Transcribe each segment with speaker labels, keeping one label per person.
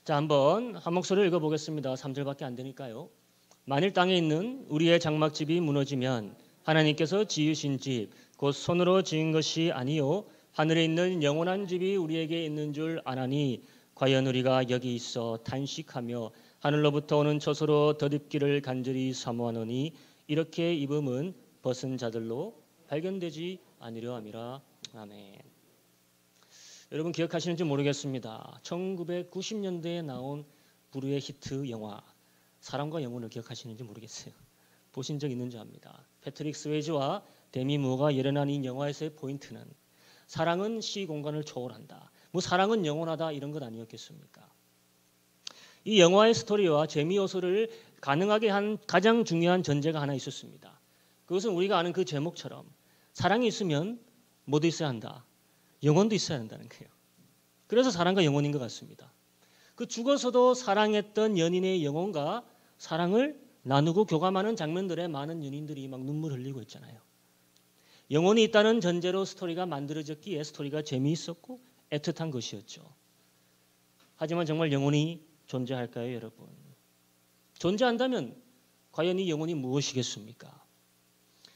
Speaker 1: 자, 한번 한 목소리를 읽어보겠습니다. 3절밖에 안 되니까요. 만일 땅에 있는 우리의 장막집이 무너지면 하나님께서 지으신 집, 곧 손으로 지은 것이 아니요 하늘에 있는 영원한 집이 우리에게 있는 줄 아나니 과연 우리가 여기 있어 탄식하며 하늘로부터 오는 처소로 덧입기를 간절히 사모하노니 이렇게 입음은 벗은 자들로 발견되지 아니려 함이라. 아멘. 여러분 기억하시는지 모르겠습니다. 1990년대에 나온 불후의 히트 영화 사랑과 영혼을 기억하시는지 모르겠어요. 보신 적 있는지 압니다. 패트릭 스웨이즈와 데미 무어가 열연한 이 영화에서의 포인트는 사랑은 시공간을 초월한다. 뭐 사랑은 영원하다 이런 것 아니었겠습니까? 이 영화의 스토리와 재미 요소를 가능하게 한 가장 중요한 전제가 하나 있었습니다. 그것은 우리가 아는 그 제목처럼 사랑이 있으면 뭐도 있어야 한다. 영혼도 있어야 한다는 거예요. 그래서 사랑과 영혼인 것 같습니다. 그 죽어서도 사랑했던 연인의 영혼과 사랑을 나누고 교감하는 장면들에 많은 연인들이 막 눈물 흘리고 있잖아요. 영혼이 있다는 전제로 스토리가 만들어졌기에 스토리가 재미있었고 애틋한 것이었죠. 하지만 정말 영혼이 존재할까요, 여러분? 존재한다면 과연 이 영혼이 무엇이겠습니까?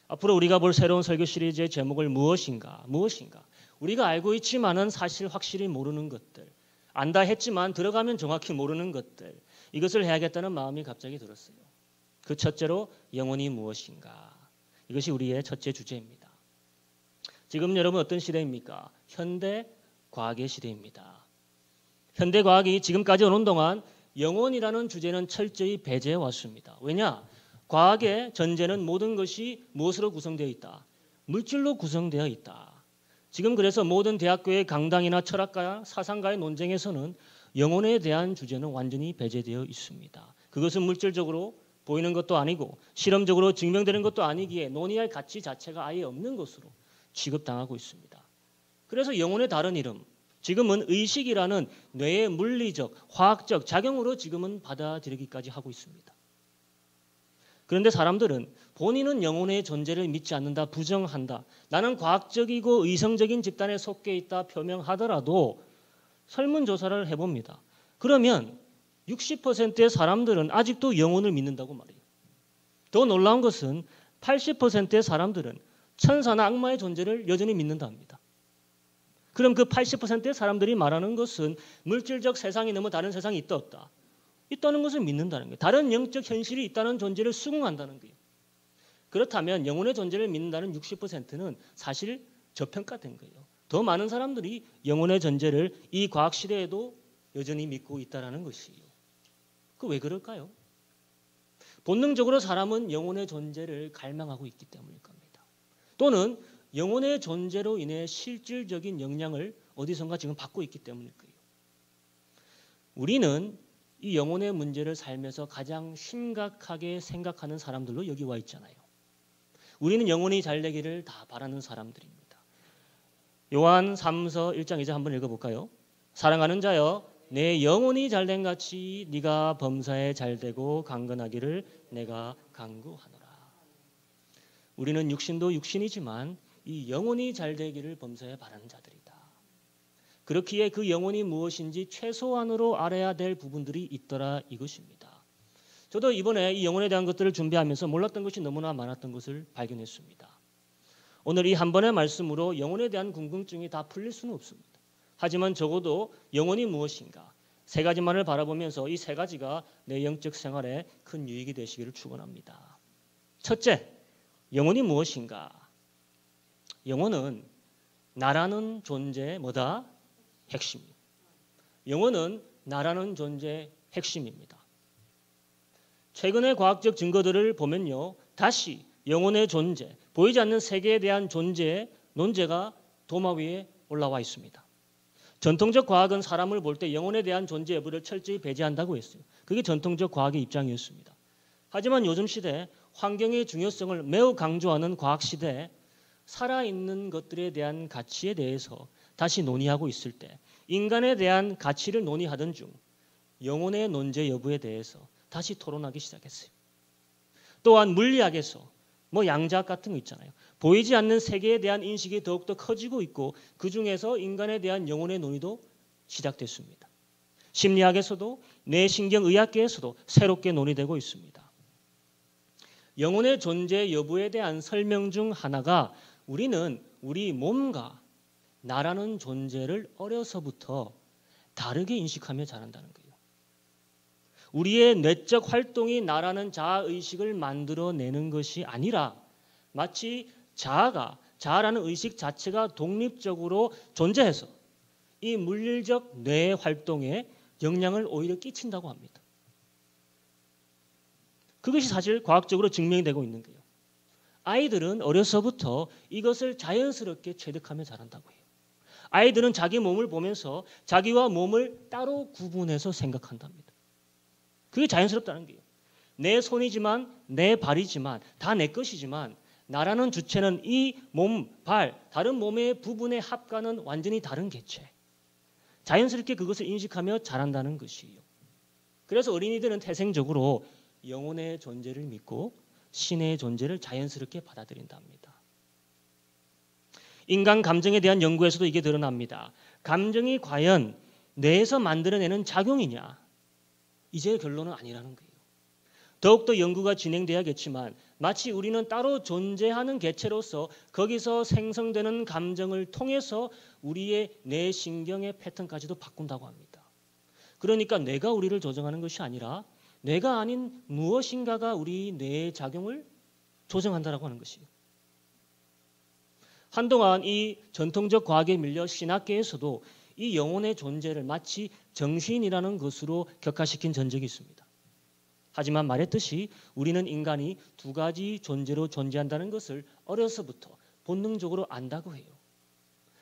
Speaker 1: 앞으로 우리가 볼 새로운 설교 시리즈의 제목을 무엇인가? 우리가 알고 있지만은 사실 확실히 모르는 것들, 안다 했지만 들어가면 정확히 모르는 것들, 이것을 해야겠다는 마음이 갑자기 들었어요. 그 첫째로 영혼이 무엇인가? 이것이 우리의 첫째 주제입니다. 지금 여러분 어떤 시대입니까? 현대 과학의 시대입니다. 현대 과학이 지금까지 오는 동안 영혼이라는 주제는 철저히 배제해 왔습니다. 왜냐? 과학의 전제는 모든 것이 무엇으로 구성되어 있다? 물질로 구성되어 있다. 지금 그래서 모든 대학교의 강당이나 철학가, 사상가의 논쟁에서는 영혼에 대한 주제는 완전히 배제되어 있습니다. 그것은 물질적으로 보이는 것도 아니고 실험적으로 증명되는 것도 아니기에 논의할 가치 자체가 아예 없는 것으로 취급당하고 있습니다. 그래서 영혼의 다른 이름, 지금은 의식이라는 뇌의 물리적, 화학적 작용으로 지금은 받아들이기까지 하고 있습니다. 그런데 사람들은 본인은 영혼의 존재를 믿지 않는다, 부정한다. 나는 과학적이고 의성적인 집단에 속해 있다 표명하더라도 설문조사를 해봅니다. 그러면 60%의 사람들은 아직도 영혼을 믿는다고 말해요. 더 놀라운 것은 80%의 사람들은 천사나 악마의 존재를 여전히 믿는다 합니다. 그럼 그 80%의 사람들이 말하는 것은 물질적 세상이 너무 다른 세상이 있다 없다. 있다는 것을 믿는다는 거예요. 다른 영적 현실이 있다는 존재를 수긍한다는 거예요. 그렇다면 영혼의 존재를 믿는다는 60%는 사실 저평가된 거예요. 더 많은 사람들이 영혼의 존재를 이 과학 시대에도 여전히 믿고 있다는 것이에요. 그 왜 그럴까요? 본능적으로 사람은 영혼의 존재를 갈망하고 있기 때문일 겁니다. 또는 영혼의 존재로 인해 실질적인 영향을 어디선가 지금 받고 있기 때문일 거예요. 우리는 이 영혼의 문제를 살면서 가장 심각하게 생각하는 사람들로 여기 와 있잖아요. 우리는 영혼이 잘 되기를 다 바라는 사람들입니다. 요한 3서 1장 2절 한번 읽어볼까요? 사랑하는 자여 내 영혼이 잘된 같이 네가 범사에 잘되고 강건하기를 내가 간구하노라. 우리는 육신도 육신이지만 이 영혼이 잘되기를 범사에 바라는 자들이다. 그렇기에 그 영혼이 무엇인지 최소한으로 알아야 될 부분들이 있더라 이것입니다. 저도 이번에 이 영혼에 대한 것들을 준비하면서 몰랐던 것이 너무나 많았던 것을 발견했습니다. 오늘 이 한 번의 말씀으로 영혼에 대한 궁금증이 다 풀릴 수는 없습니다. 하지만 적어도 영혼이 무엇인가 세 가지만을 바라보면서 이 세 가지가 내 영적 생활에 큰 유익이 되시기를 축원합니다. 첫째, 영혼이 무엇인가? 영혼은 나라는 존재의 뭐다? 핵심입니다. 영혼은 나라는 존재의 핵심입니다. 최근의 과학적 증거들을 보면요. 다시 영혼의 존재, 보이지 않는 세계에 대한 존재의 논제가 도마 위에 올라와 있습니다. 전통적 과학은 사람을 볼 때 영혼에 대한 존재 여부를 철저히 배제한다고 했어요. 그게 전통적 과학의 입장이었습니다. 하지만 요즘 시대 환경의 중요성을 매우 강조하는 과학 시대에 살아있는 것들에 대한 가치에 대해서 다시 논의하고 있을 때 인간에 대한 가치를 논의하던 중 영혼의 논제 여부에 대해서 다시 토론하기 시작했어요. 또한 물리학에서 양자학 같은 거 있잖아요. 보이지 않는 세계에 대한 인식이 더욱더 커지고 있고 그중에서 인간에 대한 영혼의 논의도 시작됐습니다. 심리학에서도 뇌신경의학계에서도 새롭게 논의되고 있습니다. 영혼의 존재 여부에 대한 설명 중 하나가 우리는 우리 몸과 나라는 존재를 어려서부터 다르게 인식하며 자란다는 거예요. 우리의 내적 활동이 나라는 자아의식을 만들어내는 것이 아니라 마치 자아라는 의식 자체가 독립적으로 존재해서 이 물리적 뇌 활동에 영향을 오히려 끼친다고 합니다. 그것이 사실 과학적으로 증명이 되고 있는 거예요. 아이들은 어려서부터 이것을 자연스럽게 체득하며 자란다고 해요. 아이들은 자기 몸을 보면서 자기와 몸을 따로 구분해서 생각한답니다. 그게 자연스럽다는 거예요. 내 손이지만 내 발이지만 다 내 것이지만 나라는 주체는 이 몸, 발, 다른 몸의 부분의 합과는 완전히 다른 개체. 자연스럽게 그것을 인식하며 자란다는 것이에요. 그래서 어린이들은 태생적으로 영혼의 존재를 믿고 신의 존재를 자연스럽게 받아들인답니다. 인간 감정에 대한 연구에서도 이게 드러납니다. 감정이 과연 뇌에서 만들어내는 작용이냐? 이제 결론은 아니라는 거예요. 더욱더 연구가 진행돼야겠지만 마치 우리는 따로 존재하는 개체로서 거기서 생성되는 감정을 통해서 우리의 뇌신경의 패턴까지도 바꾼다고 합니다. 그러니까 뇌가 우리를 조정하는 것이 아니라 뇌가 아닌 무엇인가가 우리 뇌의 작용을 조정한다고 하는 것이에요. 한동안 이 전통적 과학에 밀려 신학계에서도 이 영혼의 존재를 마치 정신이라는 것으로 격화시킨 전적이 있습니다. 하지만 말했듯이 우리는 인간이 두 가지 존재로 존재한다는 것을 어려서부터 본능적으로 안다고 해요.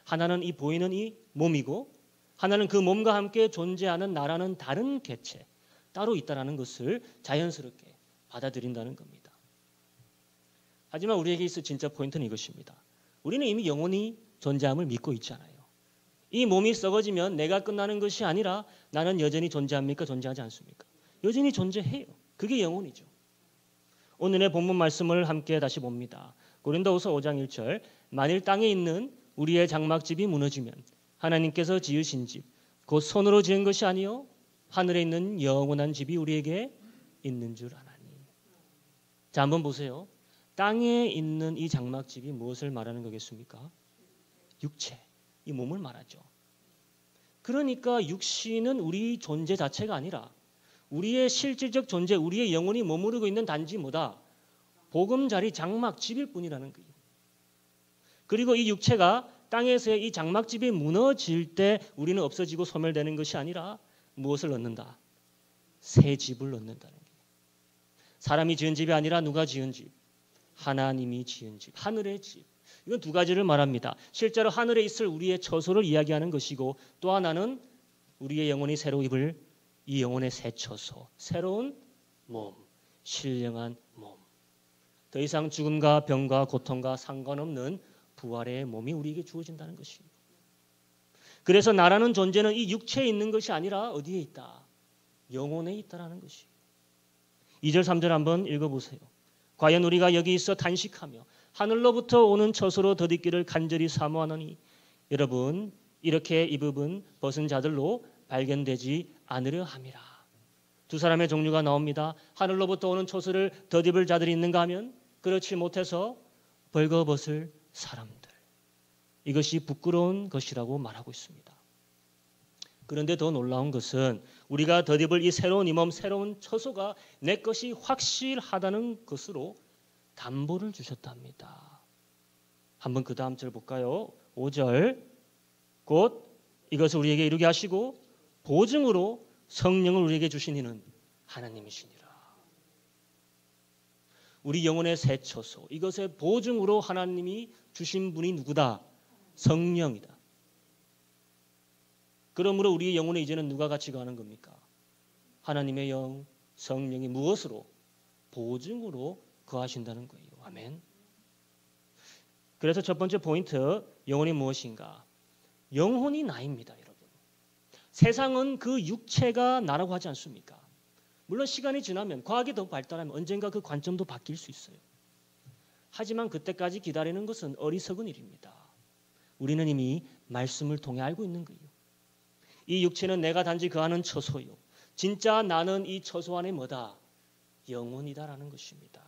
Speaker 1: 하나는 이 보이는 이 몸이고 하나는 그 몸과 함께 존재하는 나라는 다른 개체, 따로 있다는 것을 자연스럽게 받아들인다는 겁니다. 하지만 우리에게 있을 진짜 포인트는 이것입니다. 우리는 이미 영혼이 존재함을 믿고 있잖아요. 이 몸이 썩어지면 내가 끝나는 것이 아니라 나는 여전히 존재합니까? 존재하지 않습니까? 여전히 존재해요. 그게 영혼이죠. 오늘의 본문 말씀을 함께 다시 봅니다. 고린도후서 5장 1절 만일 땅에 있는 우리의 장막집이 무너지면 하나님께서 지으신 집 곧 손으로 지은 것이 아니요 하늘에 있는 영원한 집이 우리에게 있는 줄 아나니. 자, 한번 보세요. 땅에 있는 이 장막집이 무엇을 말하는 거겠습니까? 육체, 이 몸을 말하죠. 그러니까 육신은 우리 존재 자체가 아니라 우리의 실질적 존재, 우리의 영혼이 머무르고 있는 단지 뭐다? 보금자리 장막집일 뿐이라는 거예요. 그리고 이 육체가 땅에서의 이 장막집이 무너질 때 우리는 없어지고 소멸되는 것이 아니라 무엇을 얻는다? 새 집을 얻는다는 거예요. 사람이 지은 집이 아니라 누가 지은 집? 하나님이 지은 집, 하늘의 집. 이건 두 가지를 말합니다. 실제로 하늘에 있을 우리의 처소를 이야기하는 것이고 또 하나는 우리의 영혼이 새로 입을 이 영혼의 새 처소, 새로운 몸, 신령한 몸. 더 이상 죽음과 병과 고통과 상관없는 부활의 몸이 우리에게 주어진다는 것이에요. 그래서 나라는 존재는 이 육체에 있는 것이 아니라 어디에 있다? 영혼에 있다라는 것이에요. 2절 3절 한번 읽어보세요. 과연 우리가 여기 있어 단식하며 하늘로부터 오는 처소로 덧입기를 간절히 사모하노니 여러분 이렇게 이 부분 벗은 자들로 발견되지 않으려 함이라. 두 사람의 종류가 나옵니다. 하늘로부터 오는 처소를 덧입을 자들이 있는가 하면 그렇지 못해서 벌거벗을 사람들. 이것이 부끄러운 것이라고 말하고 있습니다. 그런데 더 놀라운 것은 우리가 덧입을 이 새로운 이 몸, 새로운 처소가 내 것이 확실하다는 것으로 담보를 주셨답니다. 한번 그 다음 절 볼까요? 5절 곧 이것을 우리에게 이루게 하시고 보증으로 성령을 우리에게 주신 이는 하나님이시니라. 우리 영혼의 새 처소, 이것의 보증으로 하나님이 주신 분이 누구다? 성령이다. 그러므로 우리의 영혼에 이제는 누가 같이 가는 겁니까? 하나님의 영, 성령이 무엇으로? 보증으로 거하신다는 거예요. 아멘. 그래서 첫 번째 포인트, 영혼이 무엇인가? 영혼이 나입니다, 여러분. 세상은 그 육체가 나라고 하지 않습니까? 물론 시간이 지나면 과학이 더 발달하면 언젠가 그 관점도 바뀔 수 있어요. 하지만 그때까지 기다리는 것은 어리석은 일입니다. 우리는 이미 말씀을 통해 알고 있는 거예요. 이 육체는 내가 단지 거하는 처소요. 진짜 나는 이 처소 안에 뭐다? 영혼이다라는 것입니다.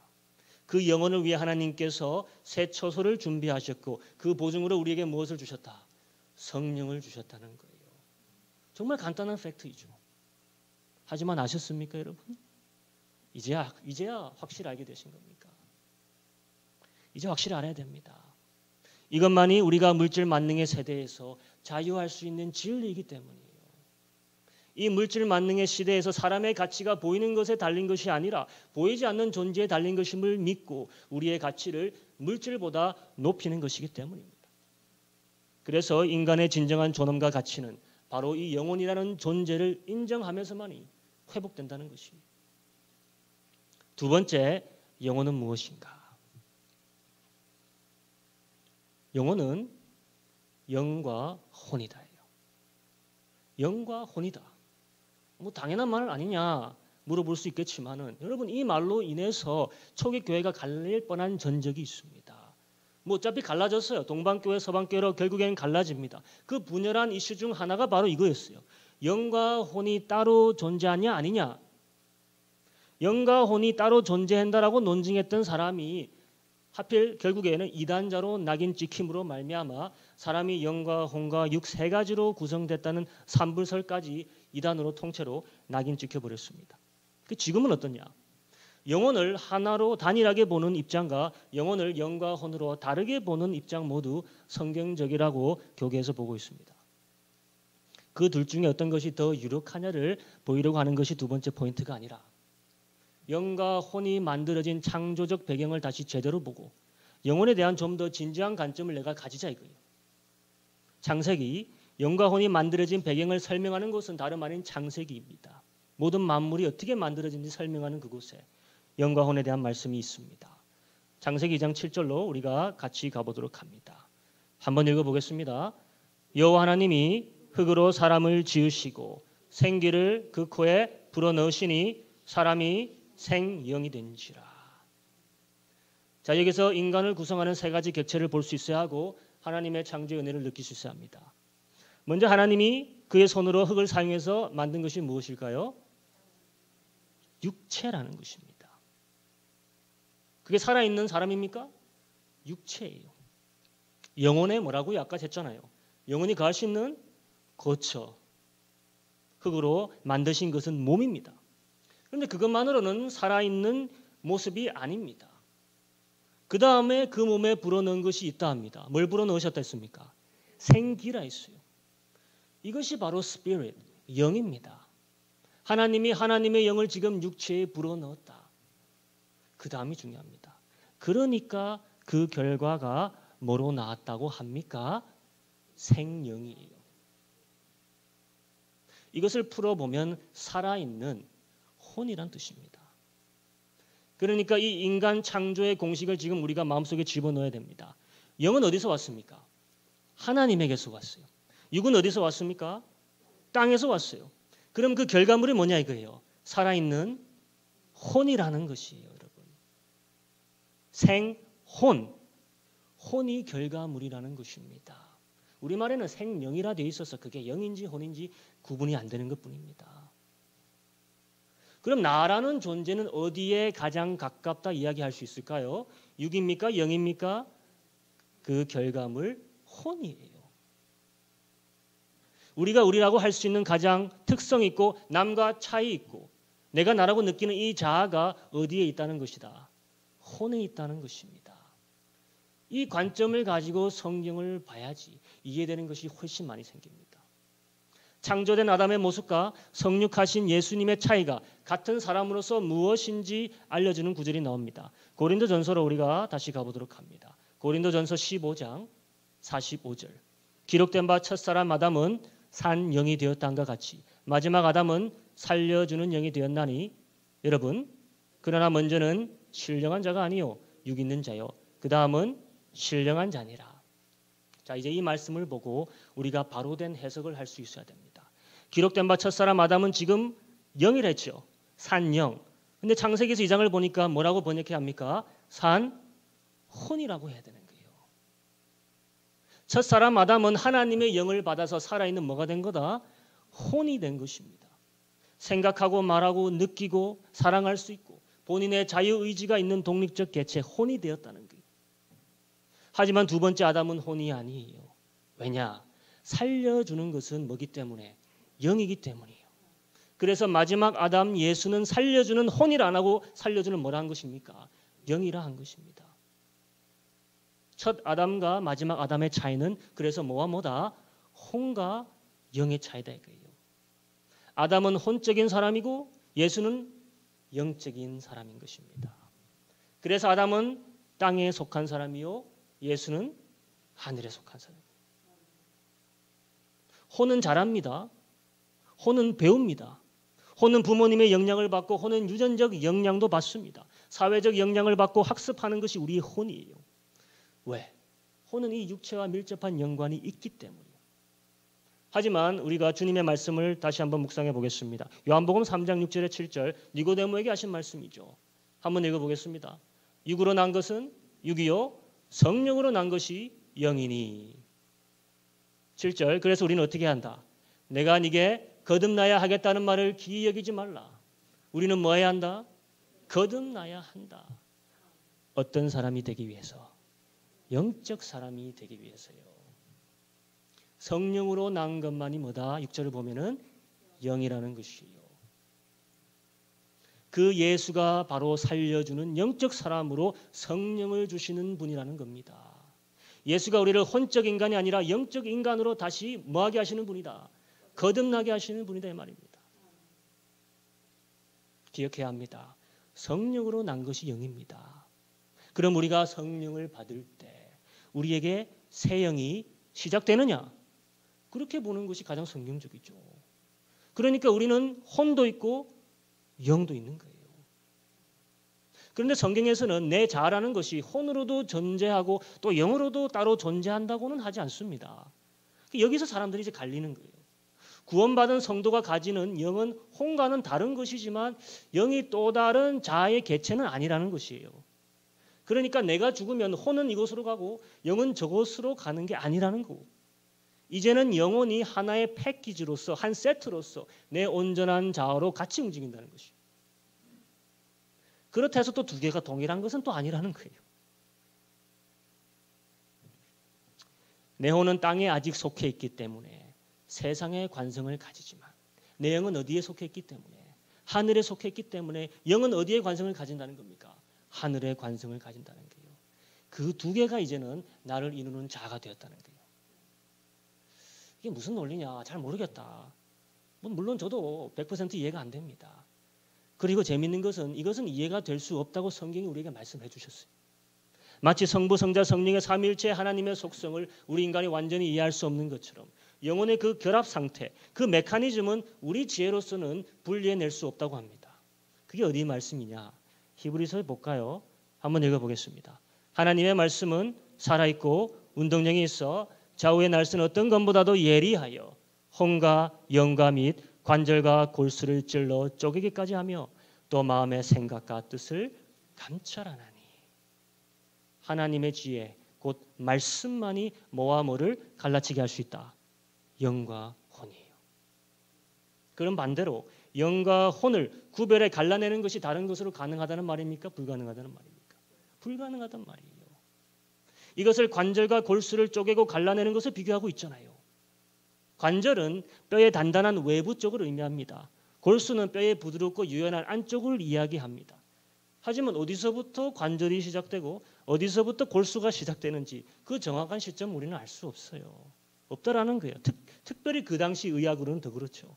Speaker 1: 그 영혼을 위해 하나님께서 새 처소를 준비하셨고 그 보증으로 우리에게 무엇을 주셨다? 성령을 주셨다는 거예요. 정말 간단한 팩트이죠. 하지만 아셨습니까, 여러분? 이제야 확실히 알게 되신 겁니까? 이제 확실히 알아야 됩니다. 이것만이 우리가 물질 만능의 세대에서 자유할 수 있는 진리이기 때문이에요. 이 물질 만능의 시대에서 사람의 가치가 보이는 것에 달린 것이 아니라 보이지 않는 존재에 달린 것임을 믿고 우리의 가치를 물질보다 높이는 것이기 때문입니다. 그래서 인간의 진정한 존엄과 가치는 바로 이 영혼이라는 존재를 인정하면서만이 회복된다는 것입니다. 두 번째, 영혼은 무엇인가? 영혼은 영과 혼이다예요. 영과 혼이다. 뭐 당연한 말 아니냐 물어볼 수 있겠지만은 여러분 이 말로 인해서 초기 교회가 갈릴 뻔한 전적이 있습니다. 뭐 어차피 갈라졌어요. 동방교회, 서방교회로 결국에는 갈라집니다. 그 분열한 이슈 중 하나가 바로 이거였어요. 영과 혼이 따로 존재하냐 아니냐. 영과 혼이 따로 존재한다라고 논증했던 사람이 하필 결국에는 이단자로 낙인 찍힘으로 말미암아 사람이 영과 혼과 육 세 가지로 구성됐다는 삼불설까지 이단으로 통째로 낙인 찍혀버렸습니다. 지금은 어떠냐? 영혼을 하나로 단일하게 보는 입장과 영혼을 영과 혼으로 다르게 보는 입장 모두 성경적이라고 교계에서 보고 있습니다. 그 둘 중에 어떤 것이 더 유력하냐를 보이려고 하는 것이 두 번째 포인트가 아니라 영과 혼이 만들어진 창조적 배경을 다시 제대로 보고 영혼에 대한 좀 더 진지한 관점을 내가 가지자 이거예요. 창세기, 영과 혼이 만들어진 배경을 설명하는 곳은 다름 아닌 창세기입니다. 모든 만물이 어떻게 만들어진지 설명하는 그곳에 영과 혼에 대한 말씀이 있습니다. 창세기 2장 7절로 우리가 같이 가보도록 합니다. 한번 읽어보겠습니다. 여호와 하나님이 흙으로 사람을 지으시고 생기를 그 코에 불어넣으시니 사람이 생영이 된지라. 자, 여기서 인간을 구성하는 세 가지 객체를 볼 수 있어야 하고 하나님의 창조의 은혜를 느낄 수 있어야 합니다. 먼저 하나님이 그의 손으로 흙을 사용해서 만든 것이 무엇일까요? 육체라는 것입니다. 그게 살아있는 사람입니까? 육체예요. 영혼에 뭐라고요? 아까 했잖아요. 영혼이 거할 수 있는 거처. 흙으로 만드신 것은 몸입니다. 그런데 그것만으로는 살아있는 모습이 아닙니다. 그 다음에 그 몸에 불어넣은 것이 있다 합니다. 뭘 불어넣으셨다 했습니까? 생기라 했어요. 이것이 바로 스피릿, 영입니다. 하나님이 하나님의 영을 지금 육체에 불어넣었다. 그 다음이 중요합니다. 그러니까 그 결과가 뭐로 나왔다고 합니까? 생영이에요. 이것을 풀어보면 살아있는 혼이란 뜻입니다. 그러니까 이 인간 창조의 공식을 지금 우리가 마음속에 집어넣어야 됩니다. 영은 어디서 왔습니까? 하나님에게서 왔어요. 육은 어디서 왔습니까? 땅에서 왔어요. 그럼 그 결과물이 뭐냐 이거예요. 살아있는 혼이라는 것이에요, 여러분. 생혼, 혼이 결과물이라는 것입니다. 우리말에는 생영이라 되어 있어서 그게 영인지 혼인지 구분이 안 되는 것뿐입니다. 그럼 나라는 존재는 어디에 가장 가깝다 이야기할 수 있을까요? 육입니까? 영입니까? 그 결과물 혼이에요. 우리가 우리라고 할 수 있는 가장 특성 있고 남과 차이 있고 내가 나라고 느끼는 이 자아가 어디에 있다는 것이다. 혼에 있다는 것입니다. 이 관점을 가지고 성경을 봐야지 이해되는 것이 훨씬 많이 생깁니다. 창조된 아담의 모습과 성육하신 예수님의 차이가 같은 사람으로서 무엇인지 알려주는 구절이 나옵니다. 고린도전서로 우리가 다시 가보도록 합니다. 고린도전서 15장 45절. 기록된 바 첫사람 아담은 산 영이 되었다함과 같이 마지막 아담은 살려주는 영이 되었나니 여러분 그러나 먼저는 신령한 자가 아니요 육 있는 자요 그 다음은 신령한 자니라. 자, 이제 이 말씀을 보고 우리가 바로 된 해석을 할 수 있어야 됩니다. 기록된 바 첫사람 아담은 지금 영이라 했죠. 산영. 근데 창세기에서 2장을 보니까 뭐라고 번역해야 합니까? 산혼이라고 해야 되는 거예요. 첫사람 아담은 하나님의 영을 받아서 살아있는 뭐가 된 거다? 혼이 된 것입니다. 생각하고 말하고 느끼고 사랑할 수 있고 본인의 자유의지가 있는 독립적 개체 혼이 되었다는 거예요. 하지만 두 번째 아담은 혼이 아니에요. 왜냐? 살려주는 것은 뭐기 때문에? 영이기 때문이에요. 그래서 마지막 아담 예수는 살려주는 혼이라 안 하고 살려주는 뭐라 한 것입니까? 영이라 한 것입니다. 첫 아담과 마지막 아담의 차이는 그래서 뭐와 뭐다? 혼과 영의 차이다 이거예요. 아담은 혼적인 사람이고 예수는 영적인 사람인 것입니다. 그래서 아담은 땅에 속한 사람이요 예수는 하늘에 속한 사람입니다. 혼은 잘합니다. 혼은 배웁니다. 혼은 부모님의 영향을 받고 혼은 유전적 영향도 받습니다. 사회적 영향을 받고 학습하는 것이 우리의 혼이에요. 왜? 혼은 이 육체와 밀접한 연관이 있기 때문이에요. 하지만 우리가 주님의 말씀을 다시 한번 묵상해 보겠습니다. 요한복음 3장 6절에 7절 니고데모에게 하신 말씀이죠. 한번 읽어보겠습니다. 육으로 난 것은 육이요 성령으로 난 것이 영이니. 7절 그래서 우리는 어떻게 한다? 내가 네게 거듭나야 하겠다는 말을 기이 여기지 말라. 우리는 뭐 해야 한다? 거듭나야 한다. 어떤 사람이 되기 위해서? 영적 사람이 되기 위해서요. 성령으로 난 것만이 뭐다? 6절을 보면은 영이라는 것이에요. 그 예수가 바로 살려주는 영적 사람으로 성령을 주시는 분이라는 겁니다. 예수가 우리를 혼적 인간이 아니라 영적 인간으로 다시 뭐하게 하시는 분이다. 거듭나게 하시는 분이다 이 말입니다. 기억해야 합니다. 성령으로 난 것이 영입니다. 그럼 우리가 성령을 받을 때 우리에게 새 영이 시작되느냐? 그렇게 보는 것이 가장 성경적이죠. 그러니까 우리는 혼도 있고 영도 있는 거예요. 그런데 성경에서는 내 자라는 것이 혼으로도 존재하고 또 영으로도 따로 존재한다고는 하지 않습니다. 여기서 사람들이 이제 갈리는 거예요. 구원받은 성도가 가지는 영은 혼과는 다른 것이지만 영이 또 다른 자아의 개체는 아니라는 것이에요. 그러니까 내가 죽으면 혼은 이곳으로 가고 영은 저곳으로 가는 게 아니라는 거고 이제는 영혼이 하나의 패키지로서 한 세트로서 내 온전한 자아로 같이 움직인다는 것이에요. 그렇다 해서 또 두 개가 동일한 것은 또 아니라는 거예요. 내 혼은 땅에 아직 속해 있기 때문에 세상의 관성을 가지지만 내 영은 어디에 속해 있기 때문에 하늘에 속해 있기 때문에 영은 어디에 관성을 가진다는 겁니까? 하늘의 관성을 가진다는 거예요. 그 두 개가 이제는 나를 이루는 자가 되었다는 거예요. 이게 무슨 논리냐? 잘 모르겠다. 물론 저도 100% 이해가 안 됩니다. 그리고 재밌는 것은 이것은 이해가 될 수 없다고 성경이 우리에게 말씀해 주셨어요. 마치 성부, 성자, 성령의 삼위일체 하나님의 속성을 우리 인간이 완전히 이해할 수 없는 것처럼 영혼의 그 결합 상태, 그 메커니즘은 우리 지혜로서는 분리해낼 수 없다고 합니다. 그게 어디 말씀이냐? 히브리서에 볼까요? 한번 읽어보겠습니다. 하나님의 말씀은 살아있고 운동력이 있어 좌우의 날선 어떤 것보다도 예리하여 혼과 영과 및 관절과 골수를 찔러 쪼개기까지 하며 또 마음의 생각과 뜻을 감찰하나니. 하나님의 지혜 곧 말씀만이 뭐와 뭐를 갈라치게 할 수 있다. 영과 혼이에요. 그럼 반대로 영과 혼을 구별해 갈라내는 것이 다른 것으로 가능하다는 말입니까? 불가능하다는 말입니까? 불가능하단 말이에요. 이것을 관절과 골수를 쪼개고 갈라내는 것을 비교하고 있잖아요. 관절은 뼈의 단단한 외부 쪽을 의미합니다. 골수는 뼈의 부드럽고 유연한 안쪽을 이야기합니다. 하지만 어디서부터 관절이 시작되고 어디서부터 골수가 시작되는지 그 정확한 시점 우리는 알 수 없어요. 없다라는 거예요. 특별히 그 당시 의학으로는 더 그렇죠.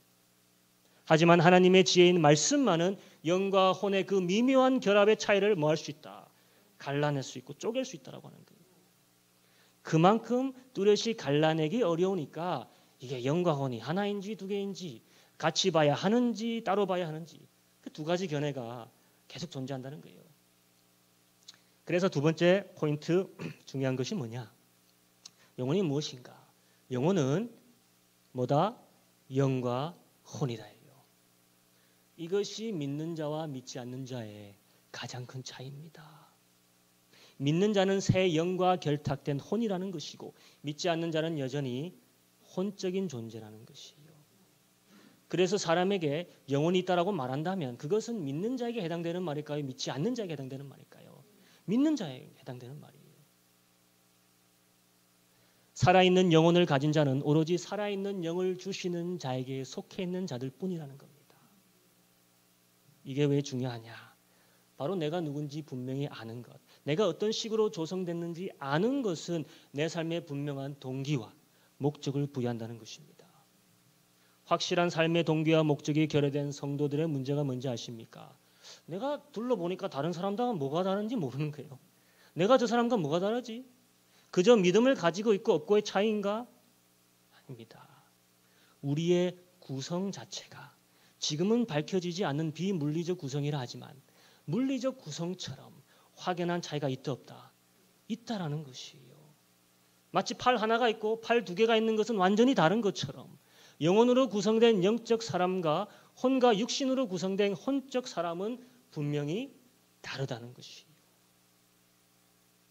Speaker 1: 하지만 하나님의 지혜인 말씀만은 영과 혼의 그 미묘한 결합의 차이를 뭐 할 수 있다. 갈라낼 수 있고 쪼갤 수 있다라고 하는 거예요. 그만큼 뚜렷이 갈라내기 어려우니까 이게 영과 혼이 하나인지 두 개인지 같이 봐야 하는지 따로 봐야 하는지 그 두 가지 견해가 계속 존재한다는 거예요. 그래서 두 번째 포인트 중요한 것이 뭐냐? 영혼이 무엇인가? 영혼은 뭐다? 영과 혼이다. 이것이 믿는 자와 믿지 않는 자의 가장 큰 차이입니다. 믿는 자는 새 영과 결탁된 혼이라는 것이고 믿지 않는 자는 여전히 혼적인 존재라는 것이에요. 그래서 사람에게 영혼이 있다라고 말한다면 그것은 믿는 자에게 해당되는 말일까요? 믿지 않는 자에게 해당되는 말일까요? 믿는 자에게 해당되는 말이에요. 살아있는 영혼을 가진 자는 오로지 살아있는 영을 주시는 자에게 속해 있는 자들 뿐이라는 겁니다. 이게 왜 중요하냐? 바로 내가 누군지 분명히 아는 것, 내가 어떤 식으로 조성됐는지 아는 것은 내 삶의 분명한 동기와 목적을 부여한다는 것입니다. 확실한 삶의 동기와 목적이 결여된 성도들의 문제가 뭔지 아십니까? 내가 둘러보니까 다른 사람들과 뭐가 다른지 모르는 거예요. 내가 저 사람과 뭐가 다르지? 그저 믿음을 가지고 있고 없고의 차이인가? 아닙니다. 우리의 구성 자체가 지금은 밝혀지지 않는 비물리적 구성이라 하지만 물리적 구성처럼 확연한 차이가 있다 없다? 있다라는 것이에요. 마치 팔 하나가 있고 팔 두 개가 있는 것은 완전히 다른 것처럼 영혼으로 구성된 영적 사람과 혼과 육신으로 구성된 혼적 사람은 분명히 다르다는 것이에요.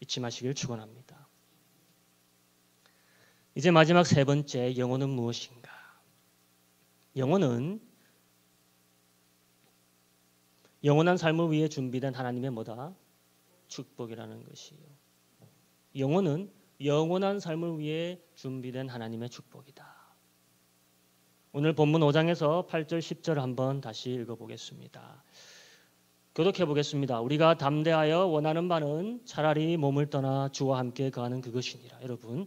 Speaker 1: 잊지 마시길 축원합니다. 이제 마지막 세 번째, 영혼은 무엇인가? 영혼은 영원한 삶을 위해 준비된 하나님의 뭐다? 축복이라는 것이에요. 영혼은 영원한 삶을 위해 준비된 하나님의 축복이다. 오늘 본문 5장에서 8절 10절 한번 다시 읽어보겠습니다. 교독해 보겠습니다. 우리가 담대하여 원하는 바는 차라리 몸을 떠나 주와 함께 거하는 그것이니라. 여러분,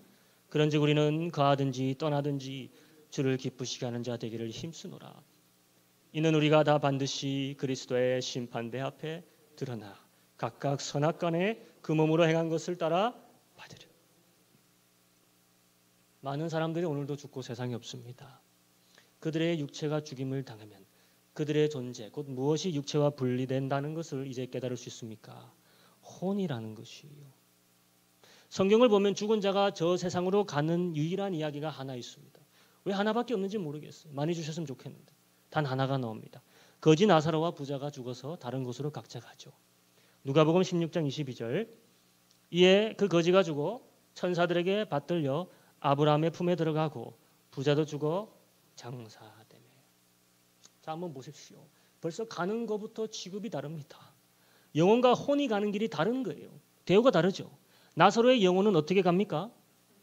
Speaker 1: 그런즉 우리는 거하든지 떠나든지 주를 기쁘시게 하는 자 되기를 힘쓰노라. 이는 우리가 다 반드시 그리스도의 심판대 앞에 드러나 각각 선악간에 그 몸으로 행한 것을 따라 받으려. 많은 사람들이 오늘도 죽고 세상에 없습니다. 그들의 육체가 죽임을 당하면 그들의 존재, 곧 무엇이 육체와 분리된다는 것을 이제 깨달을 수 있습니까? 혼이라는 것이에요. 성경을 보면 죽은 자가 저 세상으로 가는 유일한 이야기가 하나 있습니다. 왜 하나밖에 없는지 모르겠어요. 많이 주셨으면 좋겠는데 단 하나가 나옵니다. 거지 나사로와 부자가 죽어서 다른 곳으로 각자 가죠. 누가복음 16장 22절 이에 그 거지가 죽어 천사들에게 받들려 아브라함의 품에 들어가고 부자도 죽어 장사되며. 자, 한번 보십시오. 벌써 가는 것부터 취급이 다릅니다. 영혼과 혼이 가는 길이 다른 거예요. 대우가 다르죠. 나사로의 영혼은 어떻게 갑니까?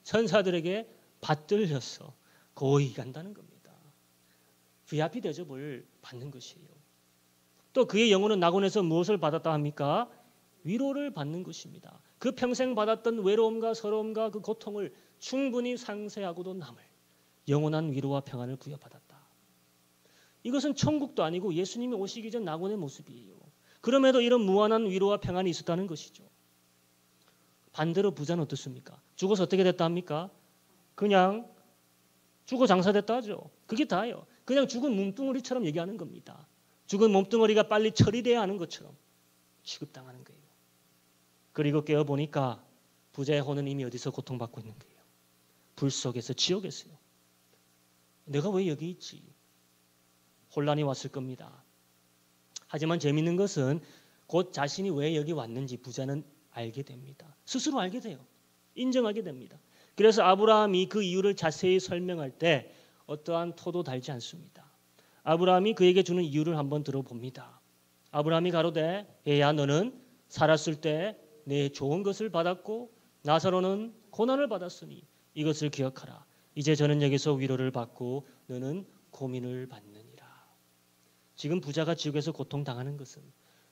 Speaker 1: 천사들에게 받들려서 고이 간다는 겁니다. VIP 대접을 받는 것이에요. 또 그의 영혼은 낙원에서 무엇을 받았다 합니까? 위로를 받는 것입니다. 그 평생 받았던 외로움과 서러움과 그 고통을 충분히 상쇄하고도 남을 영원한 위로와 평안을 부여받았다. 이것은 천국도 아니고 예수님이 오시기 전 낙원의 모습이에요. 그럼에도 이런 무한한 위로와 평안이 있었다는 것이죠. 반대로 부자는 어떻습니까? 죽어서 어떻게 됐다 합니까? 그냥 죽어 장사됐다 하죠. 그게 다예요. 그냥 죽은 몸뚱어리처럼 얘기하는 겁니다. 죽은 몸뚱어리가 빨리 처리돼야 하는 것처럼 취급당하는 거예요. 그리고 깨어보니까 부자의 혼은 이미 어디서 고통받고 있는 거예요. 불 속에서, 지옥에서요. 내가 왜 여기 있지? 혼란이 왔을 겁니다. 하지만 재미있는 것은 곧 자신이 왜 여기 왔는지 부자는 알게 됩니다. 스스로 알게 돼요. 인정하게 됩니다. 그래서 아브라함이 그 이유를 자세히 설명할 때 어떠한 토도 달지 않습니다. 아브라함이 그에게 주는 이유를 한번 들어봅니다. 아브라함이 가로되 얘야 너는 살았을 때 내 좋은 것을 받았고 나사로는 고난을 받았으니 이것을 기억하라. 이제 저는 여기서 위로를 받고 너는 고민을 받느니라. 지금 부자가 지옥에서 고통당하는 것은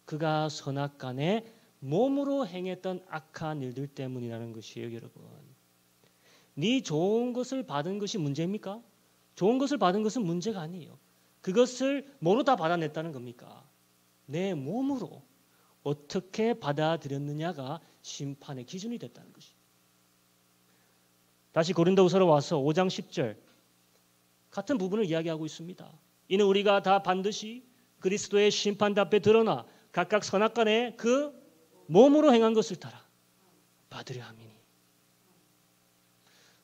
Speaker 1: 그가 선악간에 몸으로 행했던 악한 일들 때문이라는 것이에요. 여러분, 네 좋은 것을 받은 것이 문제입니까? 좋은 것을 받은 것은 문제가 아니에요. 그것을 뭐로 다 받아냈다는 겁니까? 내 몸으로 어떻게 받아들였느냐가 심판의 기준이 됐다는 것이에요. 다시 고린도후서로 와서 5장 10절 같은 부분을 이야기하고 있습니다. 이는 우리가 다 반드시 그리스도의 심판 앞에 드러나 각각 선악간에 그 몸으로 행한 것을 따라 받으려 함이니.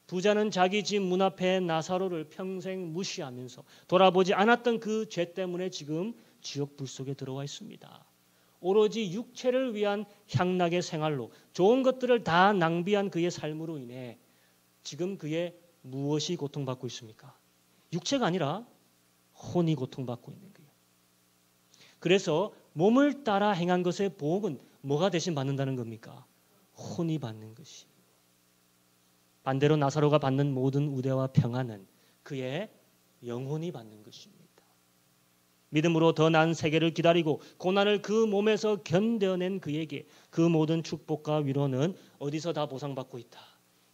Speaker 1: 부자는 자기 집 문 앞에 나사로를 평생 무시하면서 돌아보지 않았던 그 죄 때문에 지금 지옥 불 속에 들어와 있습니다. 오로지 육체를 위한 향락의 생활로 좋은 것들을 다 낭비한 그의 삶으로 인해 지금 그의 무엇이 고통받고 있습니까? 육체가 아니라 혼이 고통받고 있는 거예요. 그래서 몸을 따라 행한 것의 보응은 뭐가 대신 받는다는 겁니까? 혼이 받는 것이. 반대로 나사로가 받는 모든 우대와 평안은 그의 영혼이 받는 것입니다. 믿음으로 더 나은 세계를 기다리고 고난을 그 몸에서 견뎌낸 그에게 그 모든 축복과 위로는 어디서 다 보상받고 있다?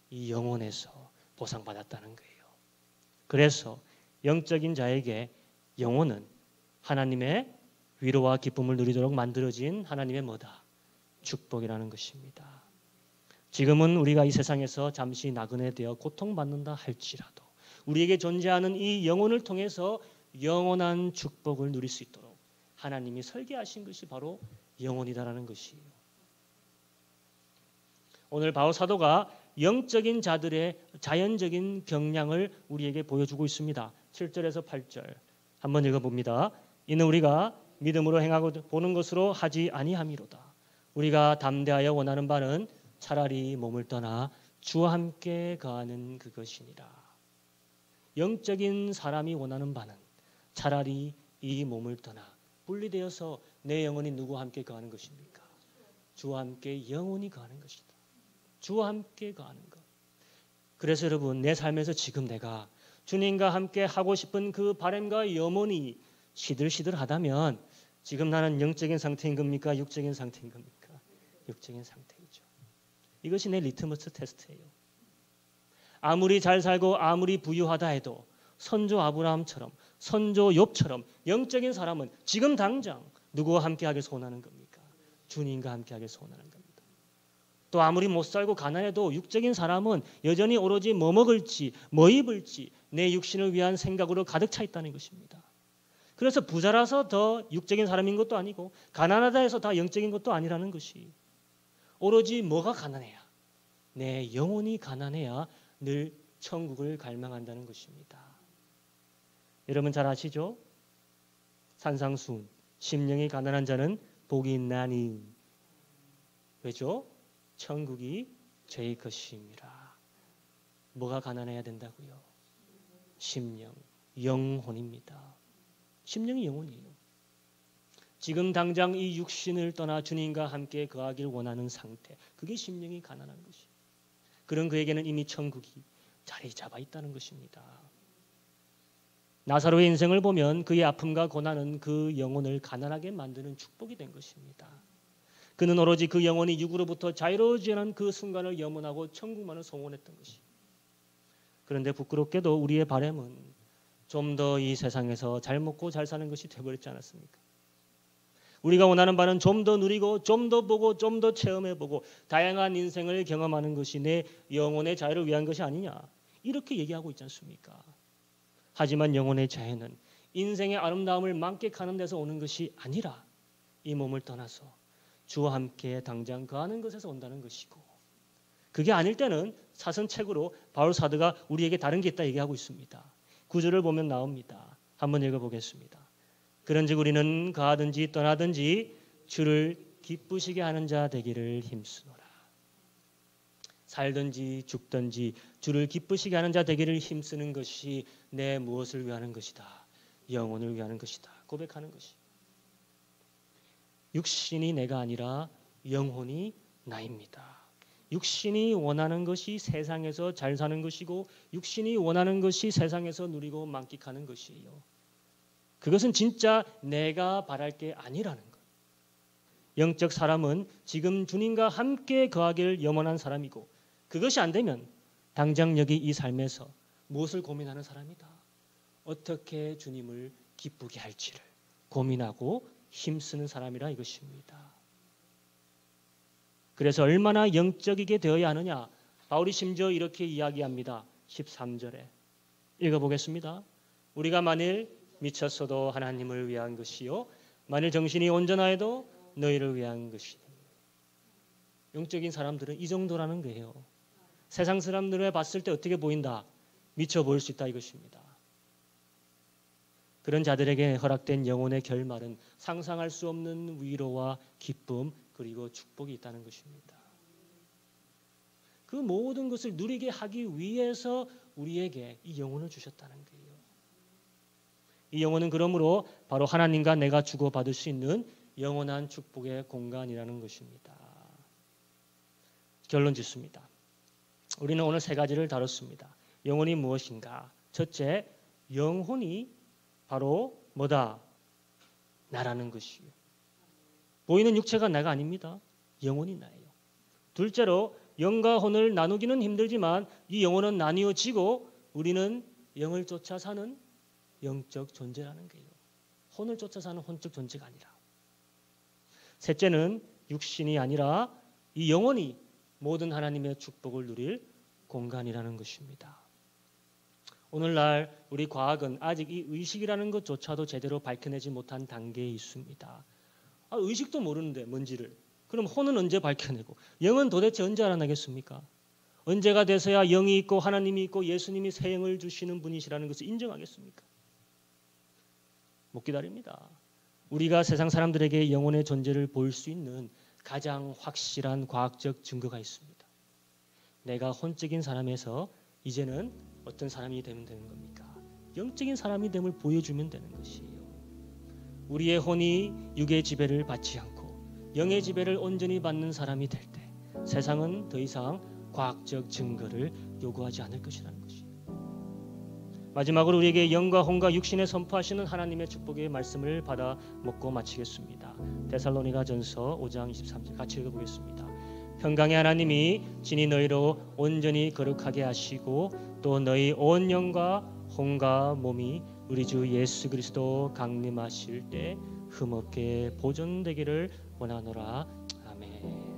Speaker 1: 이 영혼에서 보상받았다는 거예요. 그래서 영적인 자에게 영혼은 하나님의 위로와 기쁨을 누리도록 만들어진 하나님의 뭐다? 축복이라는 것입니다. 지금은 우리가 이 세상에서 잠시 나그네되어 고통받는다 할지라도 우리에게 존재하는 이 영혼을 통해서 영원한 축복을 누릴 수 있도록 하나님이 설계하신 것이 바로 영혼이다라는 것이에요. 오늘 바울 사도가 영적인 자들의 자연적인 경량을 우리에게 보여주고 있습니다. 7절에서 8절 한번 읽어봅니다. 이는 우리가 믿음으로 행하고 보는 것으로 하지 아니함이로다. 우리가 담대하여 원하는 바는 차라리 몸을 떠나 주와 함께 거하는 그것이니라. 영적인 사람이 원하는 바는 차라리 이 몸을 떠나 분리되어서 내 영혼이 누구와 함께 거하는 것입니까? 주와 함께 영혼이 거하는 것이다. 주와 함께 거하는 것. 그래서 여러분 내 삶에서 지금 내가 주님과 함께 하고 싶은 그 바람과 염원이 시들시들하다면 지금 나는 영적인 상태인 겁니까? 육적인 상태인 겁니까? 육적인 상태이죠. 이것이 내 리트머스 테스트예요. 아무리 잘 살고 아무리 부유하다 해도 선조 아브라함처럼 선조 욥처럼 영적인 사람은 지금 당장 누구와 함께하길 소원하는 겁니까? 주님과 함께하길 소원하는 겁니다. 또 아무리 못 살고 가난해도 육적인 사람은 여전히 오로지 뭐 먹을지 뭐 입을지 내 육신을 위한 생각으로 가득 차 있다는 것입니다. 그래서 부자라서 더 육적인 사람인 것도 아니고 가난하다 해서 다 영적인 것도 아니라는 것이 오로지 뭐가 가난해야 내 영혼이 가난해야 늘 천국을 갈망한다는 것입니다. 여러분 잘 아시죠? 산상수훈 심령이 가난한 자는 복이 있나니 왜죠? 천국이 죄의 것임이라. 뭐가 가난해야 된다고요? 심령, 영혼입니다. 심령이 영혼이에요. 지금 당장 이 육신을 떠나 주님과 함께 거하길 원하는 상태, 그게 심령이 가난한 것이에요. 그런 그에게는 이미 천국이 자리 잡아 있다는 것입니다. 나사로의 인생을 보면 그의 아픔과 고난은 그 영혼을 가난하게 만드는 축복이 된 것입니다. 그는 오로지 그 영혼이 육으로부터 자유로워지는 그 순간을 염원하고 천국만을 소원했던 것이. 그런데 부끄럽게도 우리의 바람은 좀 더 이 세상에서 잘 먹고 잘 사는 것이 되어버렸지 않았습니까? 우리가 원하는 바는 좀 더 누리고 좀 더 보고 좀 더 체험해보고 다양한 인생을 경험하는 것이 내 영혼의 자유를 위한 것이 아니냐 이렇게 얘기하고 있지 않습니까? 하지만 영혼의 자유는 인생의 아름다움을 만끽하는 데서 오는 것이 아니라 이 몸을 떠나서 주와 함께 당장 거하는 것에서 온다는 것이고 그게 아닐 때는 사선책으로 바울 사도가 우리에게 다른 게 있다 얘기하고 있습니다. 9절을 보면 나옵니다. 한번 읽어보겠습니다. 그런즉 우리는 가든지 떠나든지 주를 기쁘시게 하는 자 되기를 힘쓰노라. 살든지 죽든지 주를 기쁘시게 하는 자 되기를 힘쓰는 것이 내 무엇을 위하는 것이다. 영혼을 위하는 것이다. 고백하는 것이. 육신이 내가 아니라 영혼이 나입니다. 육신이 원하는 것이 세상에서 잘 사는 것이고 육신이 원하는 것이 세상에서 누리고 만끽하는 것이에요. 그것은 진짜 내가 바랄 게 아니라는 것. 영적 사람은 지금 주님과 함께 거하기를 염원한 사람이고 그것이 안 되면 당장 여기 이 삶에서 무엇을 고민하는 사람이다. 어떻게 주님을 기쁘게 할지를 고민하고 힘쓰는 사람이라 이것입니다. 그래서 얼마나 영적이게 되어야 하느냐. 바울이 심지어 이렇게 이야기합니다. 13절에 읽어보겠습니다. 우리가 만일 미쳤어도 하나님을 위한 것이요 만일 정신이 온전하여도 너희를 위한 것이니. 영적인 사람들은 이 정도라는 거예요. 세상 사람들을 봤을 때 어떻게 보인다? 미쳐 보일 수 있다 이것입니다. 그런 자들에게 허락된 영혼의 결말은 상상할 수 없는 위로와 기쁨 그리고 축복이 있다는 것입니다. 그 모든 것을 누리게 하기 위해서 우리에게 이 영혼을 주셨다는 거예요. 이 영혼은 그러므로 바로 하나님과 내가 주고받을 수 있는 영원한 축복의 공간이라는 것입니다. 결론 짓습니다. 우리는 오늘 세 가지를 다뤘습니다. 영혼이 무엇인가? 첫째, 영혼이 바로 뭐다? 나라는 것이요. 보이는 육체가 내가 아닙니다. 영혼이 나예요. 둘째로 영과 혼을 나누기는 힘들지만 이 영혼은 나뉘어지고 우리는 영을 쫓아 사는 영적 존재라는 거예요. 혼을 쫓아 사는 혼적 존재가 아니라. 셋째는 육신이 아니라 이 영혼이 모든 하나님의 축복을 누릴 공간이라는 것입니다. 오늘날 우리 과학은 아직 이 의식이라는 것조차도 제대로 밝혀내지 못한 단계에 있습니다. 의식도 모르는데 뭔지를. 그럼 혼은 언제 밝혀내고 영은 도대체 언제 알아내겠습니까? 언제가 돼서야 영이 있고 하나님이 있고 예수님이 새 영을 주시는 분이시라는 것을 인정하겠습니까? 못 기다립니다. 우리가 세상 사람들에게 영혼의 존재를 보일 수 있는 가장 확실한 과학적 증거가 있습니다. 내가 혼적인 사람에서 이제는 어떤 사람이 되면 되는 겁니까? 영적인 사람이 됨을 보여주면 되는 것이에요. 우리의 혼이 육의 지배를 받지 않고 영의 지배를 온전히 받는 사람이 될 때 세상은 더 이상 과학적 증거를 요구하지 않을 것이라는 것이에요. 마지막으로 우리에게 영과 혼과 육신에 선포하시는 하나님의 축복의 말씀을 받아 먹고 마치겠습니다. 데살로니가전서 5장 23절 같이 읽어보겠습니다. 평강의 하나님이 진히 너희로 온전히 거룩하게 하시고 또 너희 온 영과 혼과 몸이 우리 주 예수 그리스도 강림하실 때 흠없게 보존되기를 원하노라. 아멘.